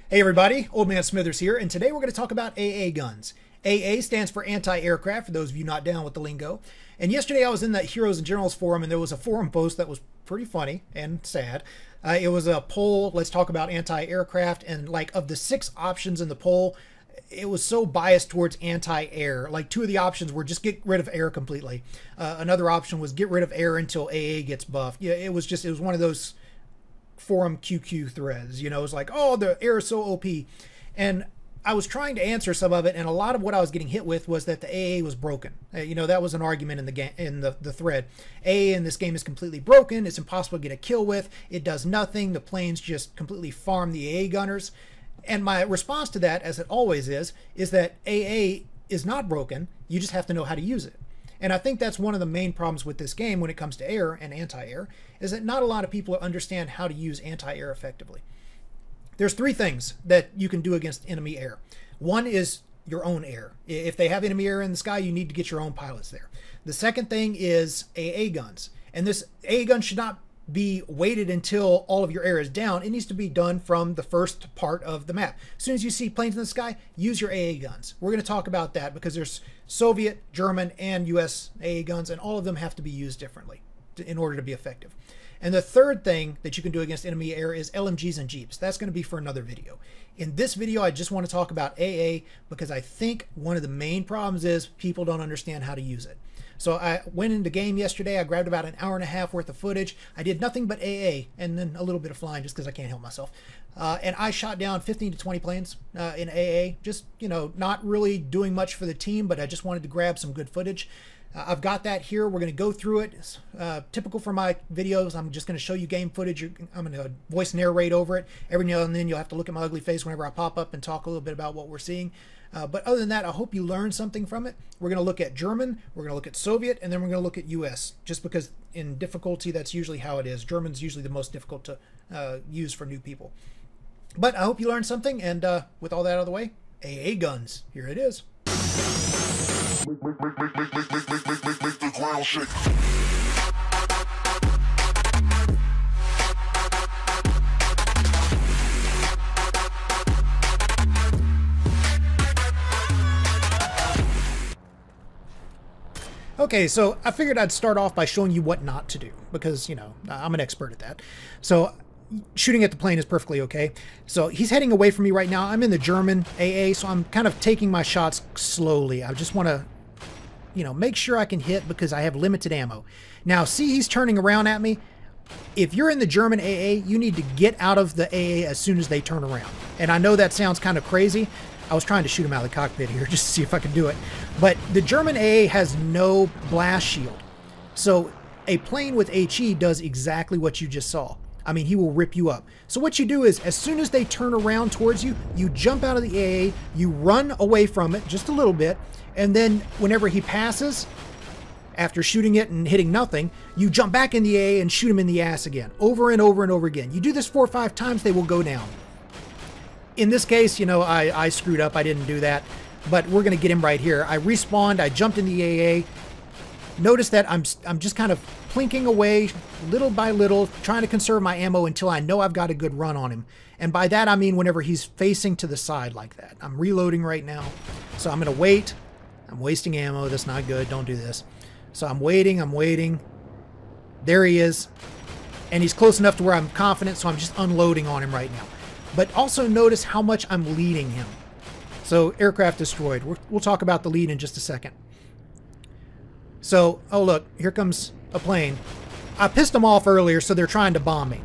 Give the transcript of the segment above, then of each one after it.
Hey everybody, Old Man Smithers here, and today we're going to talk about AA guns. AA stands for anti-aircraft, for those of you not down with the lingo. And yesterday I was in that Heroes and Generals forum, and there was a forum post that was pretty funny and sad. It was a poll, let's talk about anti-aircraft, and like of the 6 options in the poll, it was so biased towards anti-air. Like 2 of the options were just get rid of air completely. Another option was get rid of air until AA gets buffed. Yeah, it was one of those forum QQ threads, you know. It's like, oh, the air is so OP. And I was trying to answer some of it, and a lot of what I was getting hit with was that the AA was broken. You know, that was an argument in the game, in the thread. AA in this game is completely broken. It's impossible to get a kill with. It does nothing. The planes just completely farm the AA gunners. And my response to that, as it always is that AA is not broken. You just have to know how to use it. And I think that's one of the main problems with this game when it comes to air and anti-air, is that not a lot of people understand how to use anti-air effectively. There's 3 things that you can do against enemy air. One is your own air. If they have enemy air in the sky, you need to get your own pilots there. The second thing is AA guns. And this AA gun should not be waited until all of your air is down. It needs to be done from the first part of the map. As soon as you see planes in the sky, use your AA guns. We're going to talk about that because there's Soviet, German, and US AA guns, and all of them have to be used differently in order to be effective. And the third thing that you can do against enemy air is LMGs and Jeeps. That's going to be for another video. In this video, I just want to talk about AA because I think one of the main problems is people don't understand how to use it. So I went into game yesterday. I grabbed about an hour and a half worth of footage. I did nothing but AA and then a little bit of flying just because I can't help myself. And I shot down 15 to 20 planes in AA. Just, you know, not really doing much for the team, but I just wanted to grab some good footage. I've got that here. We're going to go through it. Typical for my videos, I'm just going to show you game footage. I'm going to voice narrate over it. Every now and then you'll have to look at my ugly face whenever I pop up and talk a little bit about what we're seeing. But other than that, I hope you learned something from it. We're going to look at German, we're going to look at Soviet, and then we're going to look at US, just because in difficulty, that's usually how it is. German's usually the most difficult to use for new people. But I hope you learned something, and with all that out of the way, AA guns, here it is. Make the ground shake. Okay, so I figured I'd start off by showing you what not to do, because, you know, I'm an expert at that. So shooting at the plane is perfectly okay. So he's heading away from me right now. I'm in the German AA, so I'm kind of taking my shots slowly. I just want to, you know, make sure I can hit because I have limited ammo. Now, see, he's turning around at me. If you're in the German AA, you need to get out of the AA as soon as they turn around. And I know that sounds kind of crazy. I was trying to shoot him out of the cockpit here just to see if I could do it. But the German AA has no blast shield. So a plane with HE does exactly what you just saw. I mean, he will rip you up. So what you do is, as soon as they turn around towards you, you jump out of the AA, you run away from it just a little bit, and then whenever he passes, after shooting it and hitting nothing, you jump back in the AA and shoot him in the ass again, over and over and over again. You do this 4 or 5 times, they will go down. In this case, you know, I screwed up. I didn't do that, but we're going to get him right here. I respawned. I jumped in the AA. Notice that I'm just kind of plinking away little by little, trying to conserve my ammo until I know I've got a good run on him. And by that, I mean whenever he's facing to the side like that. I'm reloading right now. So I'm going to wait. I'm wasting ammo. That's not good. Don't do this. So I'm waiting. I'm waiting. There he is. And he's close enough to where I'm confident, so I'm just unloading on him right now. But also notice how much I'm leading him. So aircraft destroyed. We'll talk about the lead in just a second. So, oh look, here comes a plane. I pissed them off earlier, so they're trying to bomb me.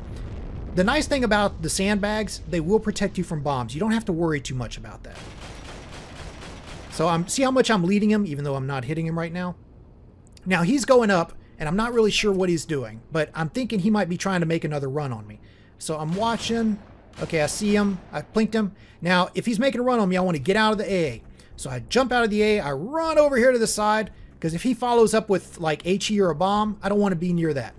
The nice thing about the sandbags, they will protect you from bombs. You don't have to worry too much about that. So see how much I'm leading him, even though I'm not hitting him right now? Now he's going up, and I'm not really sure what he's doing, but I'm thinking he might be trying to make another run on me. So I'm watching. Okay, I see him. I plinked him. Now, if he's making a run on me, I want to get out of the AA. So I jump out of the AA. I run over here to the side, because if he follows up with, like, HE or a bomb, I don't want to be near that.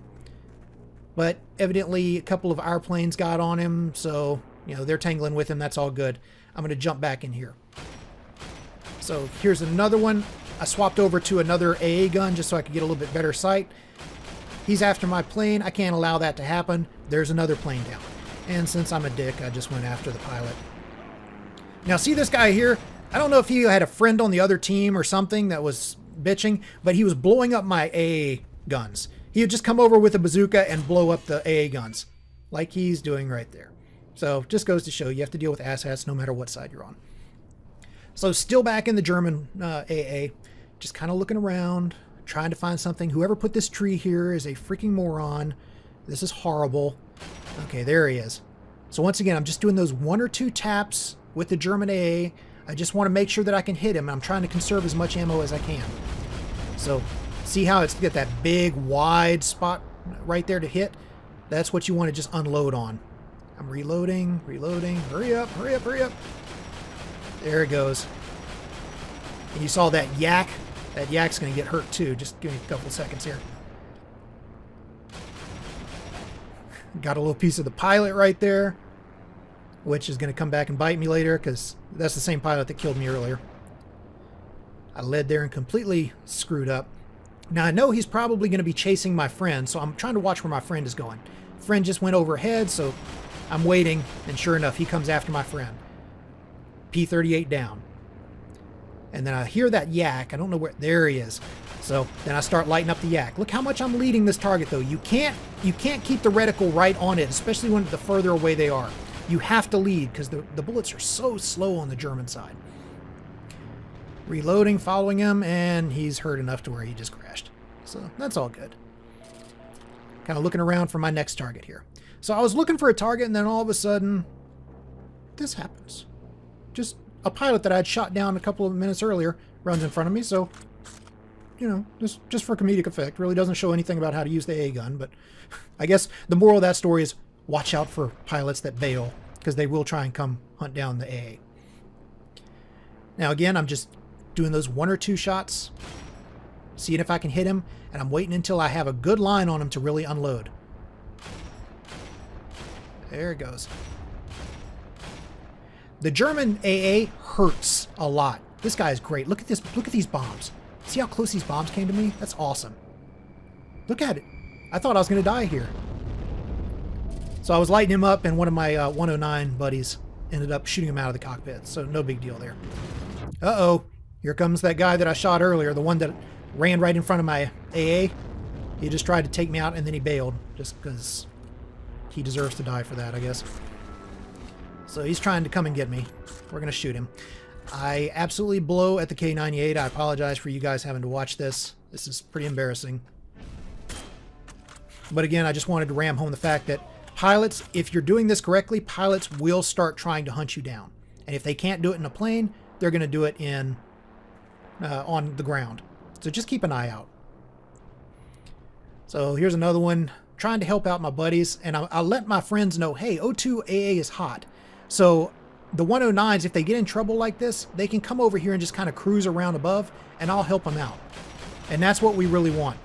But evidently, a couple of our planes got on him, so, you know, they're tangling with him. That's all good. I'm going to jump back in here. So here's another one. I swapped over to another AA gun just so I could get a little bit better sight. He's after my plane. I can't allow that to happen. There's another plane down. And since I'm a dick, I just went after the pilot. Now see this guy here? I don't know if he had a friend on the other team or something that was bitching, but he was blowing up my AA guns. He would just come over with a bazooka and blow up the AA guns, like he's doing right there. So just goes to show you have to deal with asshats no matter what side you're on. So still back in the German AA, just kind of looking around, trying to find something. Whoever put this tree here is a freaking moron. This is horrible. Okay, there he is. So once again, I'm just doing those 1 or 2 taps with the German AA. I just want to make sure that I can hit him. I'm trying to conserve as much ammo as I can. So see how it's got that big wide spot right there to hit? That's what you want to just unload on. I'm reloading, reloading. Hurry up, hurry up, hurry up. There it goes. And you saw that yak. That yak's going to get hurt too. Just give me a couple seconds here. Got a little piece of the pilot right there, which is going to come back and bite me later because that's the same pilot that killed me earlier. I led there and completely screwed up. Now I know he's probably going to be chasing my friend, so I'm trying to watch where my friend is going. Friend just went overhead, so I'm waiting, and sure enough, he comes after my friend. P-38 down. And then I hear that yak. I don't know where. There he is. So then I start lighting up the yak. Look how much I'm leading this target, though. You can't keep the reticle right on it, especially when the further away they are. You have to lead because the bullets are so slow on the German side. Reloading, following him, and he's hurt enough to where he just crashed. So that's all good. Kind of looking around for my next target here. So I was looking for a target, and then all of a sudden, this happens. Just a pilot that I had shot down a couple of minutes earlier runs in front of me, so, you know, just for comedic effect. Really doesn't show anything about how to use the AA gun, but I guess the moral of that story is watch out for pilots that bail, because they will try and come hunt down the AA. Now again, I'm just doing those 1 or 2 shots, seeing if I can hit him, and I'm waiting until I have a good line on him to really unload. There it goes. The German AA hurts a lot. This guy is great. Look at this. Look at these bombs. See how close these bombs came to me? That's awesome. Look at it. I thought I was going to die here. So I was lighting him up, and one of my 109 buddies ended up shooting him out of the cockpit. So no big deal there. Uh-oh. Here comes that guy that I shot earlier, the one that ran right in front of my AA. He just tried to take me out, and then he bailed, just because he deserves to die for that, I guess. So he's trying to come and get me. We're going to shoot him. I absolutely blow at the K98. I apologize for you guys having to watch this. This is pretty embarrassing. But again, I just wanted to ram home the fact that pilots, if you're doing this correctly, pilots will start trying to hunt you down. And if they can't do it in a plane, they're going to do it in on the ground. So just keep an eye out. So here's another one. Trying to help out my buddies. And I'll let my friends know, hey, O2 AA is hot. So the 109s, if they get in trouble like this, they can come over here and just kind of cruise around above, and I'll help them out. And that's what we really want.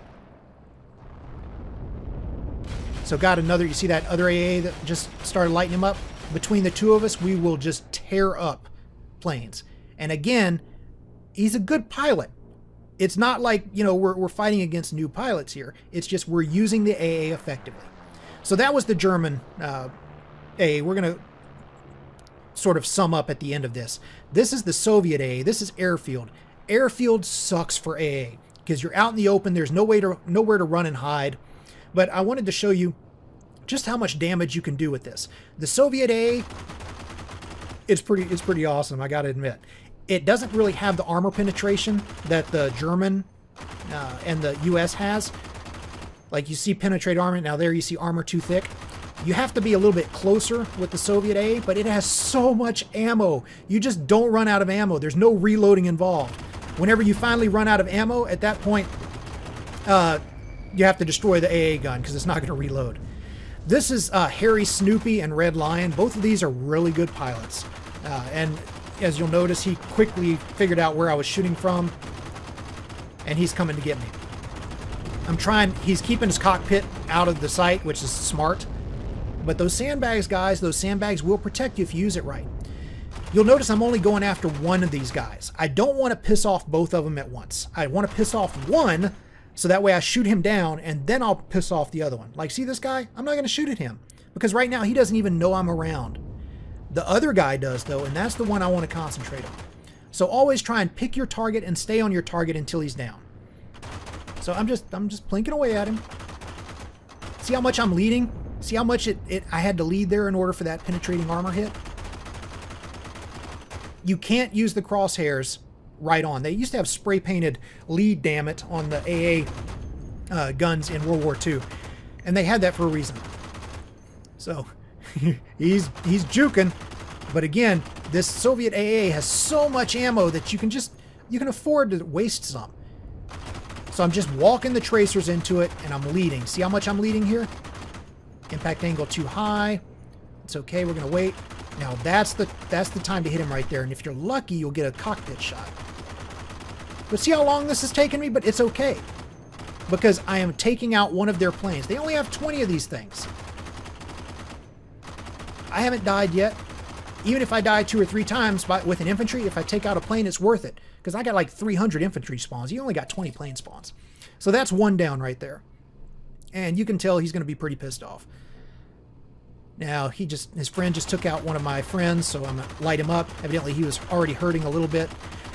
So got another, you see that other AA that just started lighting him up? Between the two of us, we will just tear up planes. And again, he's a good pilot. It's not like, you know, we're fighting against new pilots here. It's just we're using the AA effectively. So that was the German AA. We're going to sort of sum up at the end of this. This is the Soviet AA. This is airfield. Airfield sucks for AA because you're out in the open. There's nowhere to run and hide. But I wanted to show you just how much damage you can do with this. The Soviet AA, it's pretty awesome, I gotta admit. It doesn't really have the armor penetration that the German and the US has. Like you see penetrate armor, now there you see armor too thick. You have to be a little bit closer with the Soviet AA, but it has so much ammo. You just don't run out of ammo. There's no reloading involved. Whenever you finally run out of ammo, at that point, you have to destroy the AA gun because it's not going to reload. This is Harry Snoopy and Red Lion. Both of these are really good pilots. And as you'll notice, he quickly figured out where I was shooting from, and he's coming to get me. He's keeping his cockpit out of the sight, which is smart. But those sandbags, guys, those sandbags will protect you if you use it right. You'll notice I'm only going after one of these guys. I don't want to piss off both of them at once. I want to piss off one, so that way I shoot him down, and then I'll piss off the other one. Like, see this guy? I'm not going to shoot at him, because right now he doesn't even know I'm around. The other guy does, though, and that's the one I want to concentrate on. So always try and pick your target and stay on your target until he's down. So I'm just plinking away at him. See how much I'm leading? See how much I had to lead there in order for that penetrating armor hit? You can't use the crosshairs right on. They used to have spray painted lead, damn it, on the AA guns in World War II. And they had that for a reason. So he's juking. But again, this Soviet AA has so much ammo that you can afford to waste some. So I'm just walking the tracers into it and I'm leading. See how much I'm leading here? Impact angle too high. It's okay, we're gonna wait. Now that's the time to hit him right there. And if you're lucky, you'll get a cockpit shot. But see how long this has taken me? But it's okay. Because I am taking out one of their planes. They only have 20 of these things. I haven't died yet. Even if I die 2 or 3 times with an infantry, if I take out a plane, it's worth it. Because I got like 300 infantry spawns. You only got 20 plane spawns. So that's one down right there. And you can tell he's going to be pretty pissed off. Now, his friend just took out one of my friends, so I'm going to light him up. Evidently, he was already hurting a little bit.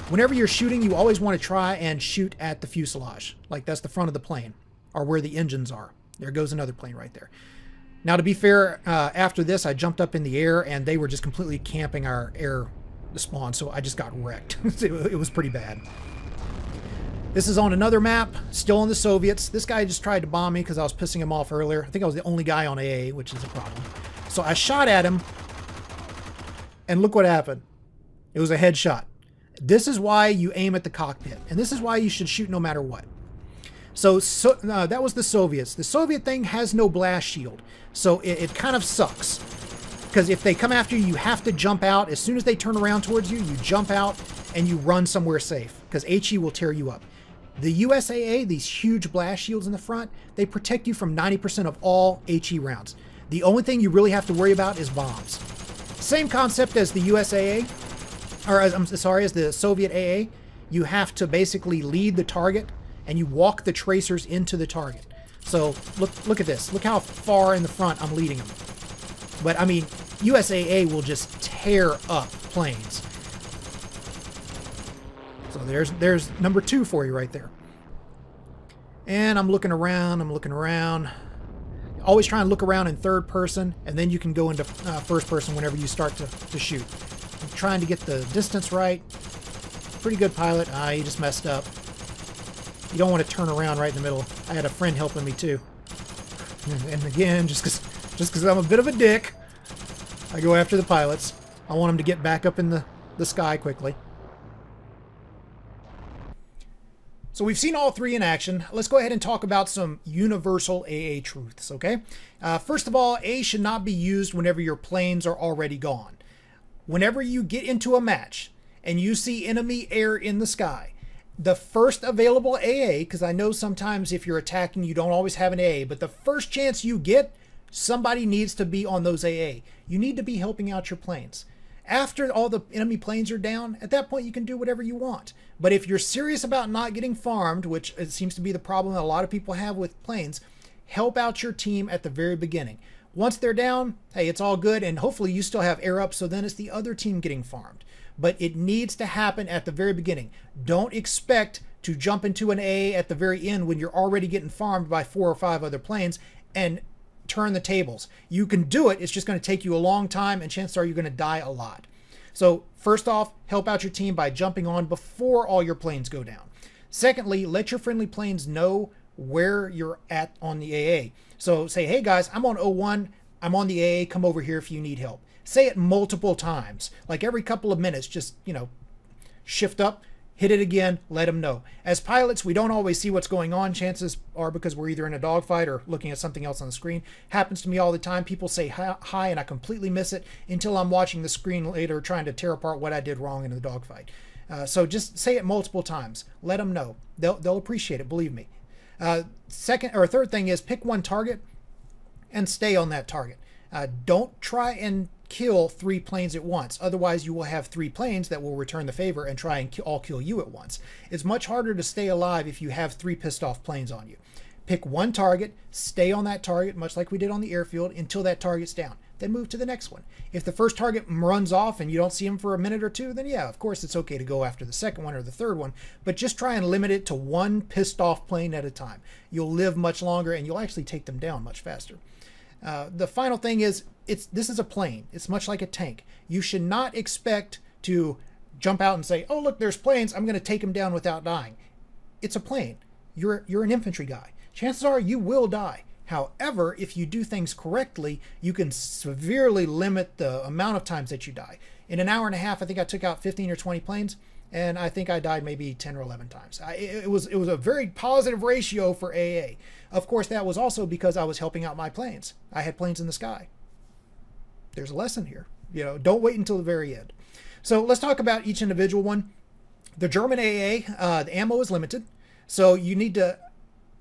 Whenever you're shooting, you always want to try and shoot at the fuselage. Like that's the front of the plane, or where the engines are. There goes another plane right there. Now, to be fair, after this, I jumped up in the air, and they were just completely camping our air spawn, so I just got wrecked. It was pretty bad. This is on another map, still on the Soviets. This guy just tried to bomb me because I was pissing him off earlier. I think I was the only guy on AA, which is a problem. So I shot at him, and look what happened. It was a headshot. This is why you aim at the cockpit, and this is why you should shoot no matter what. So that was the Soviets. The Soviet thing has no blast shield, so it kind of sucks. Because if they come after you, you have to jump out. As soon as they turn around towards you, you jump out and you run somewhere safe, because HE will tear you up. The USAA, these huge blast shields in the front, they protect you from 90% of all HE rounds. The only thing you really have to worry about is bombs. Same concept as the USAA, or I'm sorry, as the Soviet AA. You have to basically lead the target, and you walk the tracers into the target. So look at this. Look how far in the front I'm leading them. But I mean, USAA will just tear up planes. So there's number 2 for you right there. And I'm looking around. Always try and look around in third person, and then you can go into first person whenever you start to shoot. I'm trying to get the distance right. Pretty good pilot. You just messed up. You don't want to turn around right in the middle. I had a friend helping me too. And again, just because I'm a bit of a dick, I go after the pilots. I want them to get back up in the sky quickly. So we've seen all 3 in action. Let's go ahead and talk about some universal AA truths, okay? First of all, A should not be used whenever your planes are already gone. Whenever you get into a match and you see enemy air in the sky, the first available AA, because I know sometimes if you're attacking, you don't always have an AA, but the first chance you get, somebody needs to be on those AA. You need to be helping out your planes. After all the enemy planes are down, at that point you can do whatever you want. But if you're serious about not getting farmed, which it seems to be the problem that a lot of people have with planes, help out your team at the very beginning. Once they're down, hey, it's all good, and hopefully you still have air up, so then it's the other team getting farmed. But it needs to happen at the very beginning. Don't expect to jump into an AA at the very end when you're already getting farmed by 4 or 5 other planes and turn the tables. You can do it, it's just going to take you a long time, and chances are you're going to die a lot. So first off, help out your team by jumping on before all your planes go down. Secondly, let your friendly planes know where you're at on the AA. So say, hey guys, I'm on 01, I'm on the AA, come over here if you need help. Say it multiple times, like every couple of minutes, just, shift up, hit it again, let them know. As pilots, we don't always see what's going on. Chances are because we're either in a dogfight or looking at something else on the screen. Happens to me all the time. People say hi and I completely miss it until I'm watching the screen later trying to tear apart what I did wrong in the dogfight. So just say it multiple times. Let them know. They'll appreciate it, believe me. Third thing is pick one target and stay on that target. Don't try and kill 3 planes at once. Otherwise, you will have 3 planes that will return the favor and try and all kill you at once. It's much harder to stay alive if you have 3 pissed off planes on you. Pick one target, stay on that target, much like we did on the airfield, until that target's down. then move to the next one. If the first target runs off and you don't see him for a minute or two, then yeah, of course it's okay to go after the second one or the third one, but just try and limit it to one pissed off plane at a time. You'll live much longer and you'll actually take them down much faster. The final thing is, this is a plane. It's much like a tank. You should not expect to jump out and say, oh, look, there's planes. I'm going to take them down without dying. It's a plane. You're an infantry guy. Chances are you will die. However, if you do things correctly, you can severely limit the amount of times that you die. In an hour and a half, I think I took out 15 or 20 planes, and I think I died maybe 10 or 11 times. It was a very positive ratio for AA. Of course, that was also because I was helping out my planes. I had planes in the sky. There's a lesson here. Don't wait until the very end. So let's talk about each individual one. The German AA, the ammo is limited, so you need to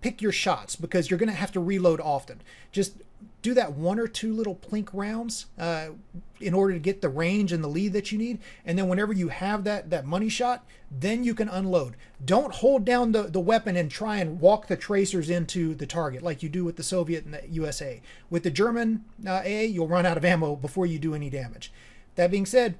pick your shots because you're going to have to reload often. Just do that 1 or 2 little plink rounds in order to get the range and the lead that you need. And then whenever you have that money shot, then you can unload. Don't hold down the weapon and try and walk the tracers into the target like you do with the Soviet and the USA. With the German AA, you'll run out of ammo before you do any damage. That being said,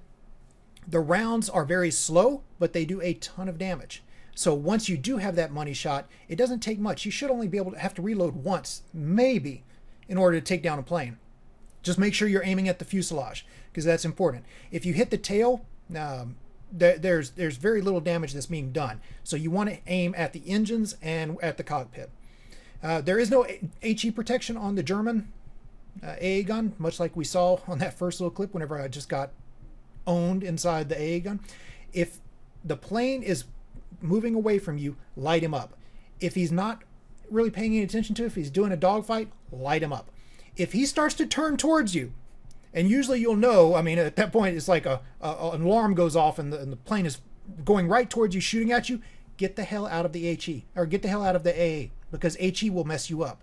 the rounds are very slow, but they do a ton of damage. So once you do have that money shot, it doesn't take much. You should only be able to have to reload once, maybe, in order to take down a plane. Just make sure you're aiming at the fuselage, because that's important. If you hit the tail, there's very little damage that's being done. So you want to aim at the engines and at the cockpit. There is no HE protection on the German AA gun, much like we saw on that first little clip whenever I just got owned inside the AA gun. If the plane is moving away from you, light him up. If he's not really paying any attention to it, if he's doing a dogfight, light him up. If he starts to turn towards you, and usually you'll know, I mean, at that point it's like an alarm goes off and the plane is going right towards you, shooting at you, get the hell out of the HE, or get the hell out of the AA, because HE will mess you up.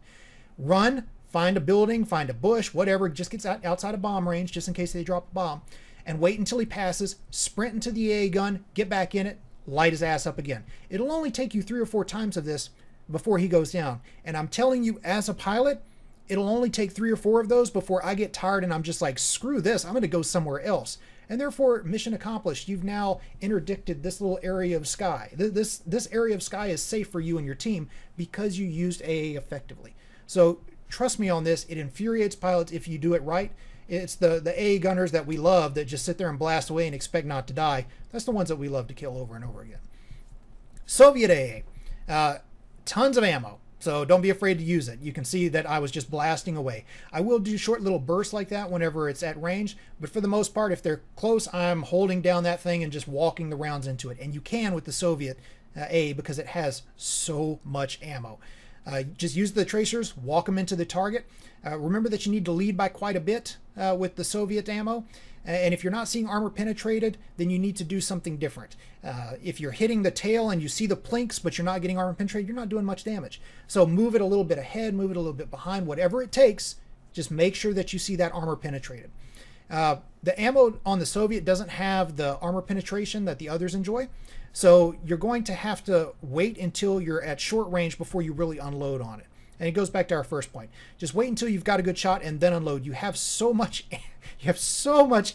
Run, find a building, find a bush, whatever, just gets outside of bomb range just in case they drop a bomb, and wait until he passes, sprint into the AA gun, get back in it, light his ass up again. It'll only take you 3 or 4 times of this before he goes down. And I'm telling you, as a pilot, it'll only take 3 or 4 of those before I get tired and I'm just like, screw this, I'm going to go somewhere else. And therefore, mission accomplished. You've now interdicted this little area of sky. This area of sky is safe for you and your team because you used AA effectively. So trust me on this. It infuriates pilots if you do it right. It's the AA gunners that we love that just sit there and blast away and expect not to die. That's the ones that we love to kill over and over again. Soviet AA, tons of ammo, so don't be afraid to use it. You can see that I was just blasting away. I will do short little bursts like that whenever it's at range, but for the most part, if they're close, I'm holding down that thing and just walking the rounds into it. And you can with the Soviet AA because it has so much ammo. Just use the tracers, walk them into the target. Remember that you need to lead by quite a bit with the Soviet ammo. And if you're not seeing armor penetrated, then you need to do something different. If you're hitting the tail and you see the plinks, but you're not getting armor penetrated, you're not doing much damage. So move it a little bit ahead, move it a little bit behind, whatever it takes. Just make sure that you see that armor penetrated. The ammo on the Soviet doesn't have the armor penetration that the others enjoy. So you're going to have to wait until you're at short range before you really unload on it. And it goes back to our first point. Just wait until you've got a good shot and then unload. You have so much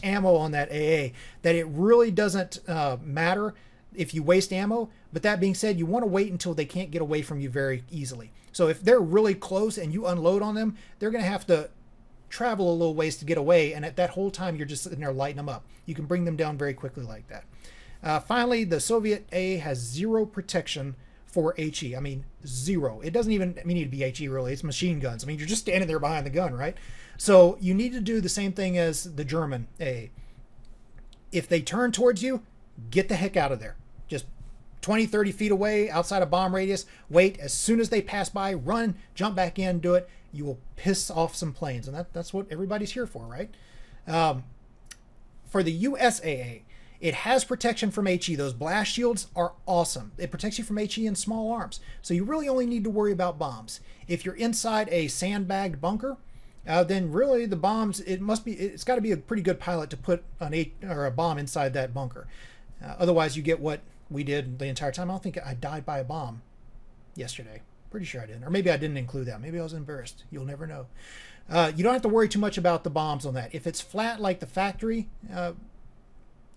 ammo on that AA that it really doesn't matter if you waste ammo. But that being said, you want to wait until they can't get away from you very easily. So if they're really close and you unload on them, they're going to have to travel a little ways to get away. And at that whole time, you're just sitting there lighting them up. You can bring them down very quickly like that. Finally, the Soviet AA has 0 protection for HE. I mean, 0. It doesn't even need to be HE really. It's machine guns. I mean, you're just standing there behind the gun, right? So you need to do the same thing as the German AA. If they turn towards you, get the heck out of there. Just 20, 30 feet away, outside of bomb radius. Wait. As soon as they pass by, run, jump back in, do it. You will piss off some planes. And that's what everybody's here for, right? For the USAA, it has protection from HE. Those blast shields are awesome. It protects you from HE and small arms. So you really only need to worry about bombs. If you're inside a sandbagged bunker, then really the bombs, it's got to be a pretty good pilot to put a bomb inside that bunker. Otherwise you get what we did the entire time. I don't think I died by a bomb yesterday. Pretty sure I didn't. Or maybe I didn't include that. Maybe I was embarrassed. You'll never know. You don't have to worry too much about the bombs on that. If it's flat like the factory AA,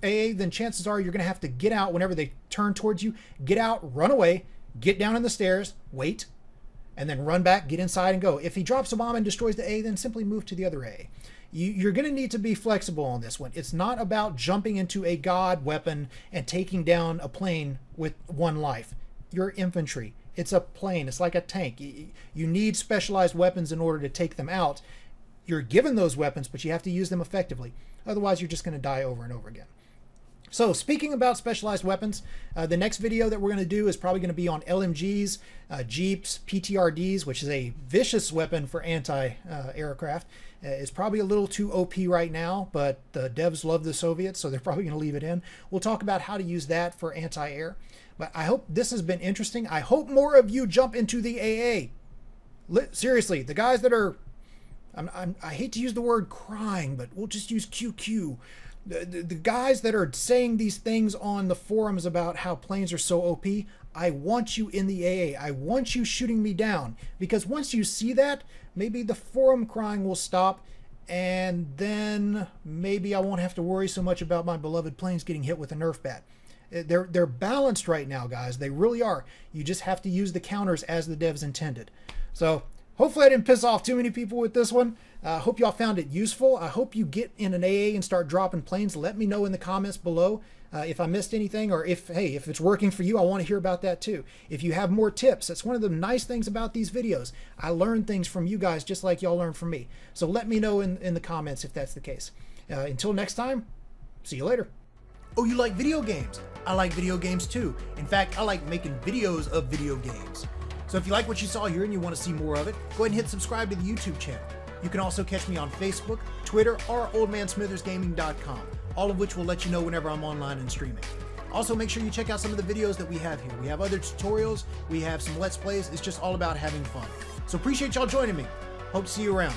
then chances are you're going to have to get out whenever they turn towards you. Get out, run away, get down in the stairs, wait, and then run back, get inside, and go. If he drops a bomb and destroys the A, then simply move to the other A. You're going to need to be flexible on this one. It's not about jumping into a god weapon and taking down a plane with one life. You're infantry. It's a plane. It's like a tank. You need specialized weapons in order to take them out. You're given those weapons, but you have to use them effectively. Otherwise, you're just going to die over and over again. So speaking about specialized weapons, the next video that we're going to do is probably going to be on LMGs, Jeeps, PTRDs, which is a vicious weapon for anti-aircraft. It's probably a little too OP right now, but the devs love the Soviets, so they're probably going to leave it in. We'll talk about how to use that for anti-air. But I hope this has been interesting. I hope more of you jump into the AA. Seriously, the guys that are, I hate to use the word crying, but we'll just use QQ. The guys that are saying these things on the forums about how planes are so OP, I want you in the AA. I want you shooting me down. Because once you see that, maybe the forum crying will stop, and then maybe I won't have to worry so much about my beloved planes getting hit with a Nerf bat. They're balanced right now, guys. They really are. You just have to use the counters as the devs intended. So hopefully I didn't piss off too many people with this one. I hope y'all found it useful. I hope you get in an AA and start dropping planes. Let me know in the comments below if I missed anything, or if it's working for you. I want to hear about that too. If you have more tips, that's one of the nice things about these videos. I learn things from you guys just like y'all learn from me. So let me know in the comments if that's the case. Until next time, see you later. Oh, you like video games? I like video games too. In fact, I like making videos of video games. So if you like what you saw here and you want to see more of it, go ahead and hit subscribe to the YouTube channel. You can also catch me on Facebook, Twitter, or oldmansmithersgaming.com, all of which will let you know whenever I'm online and streaming. Also, make sure you check out some of the videos that we have here. We have other tutorials, we have some Let's Plays. It's just all about having fun. So appreciate y'all joining me. Hope to see you around.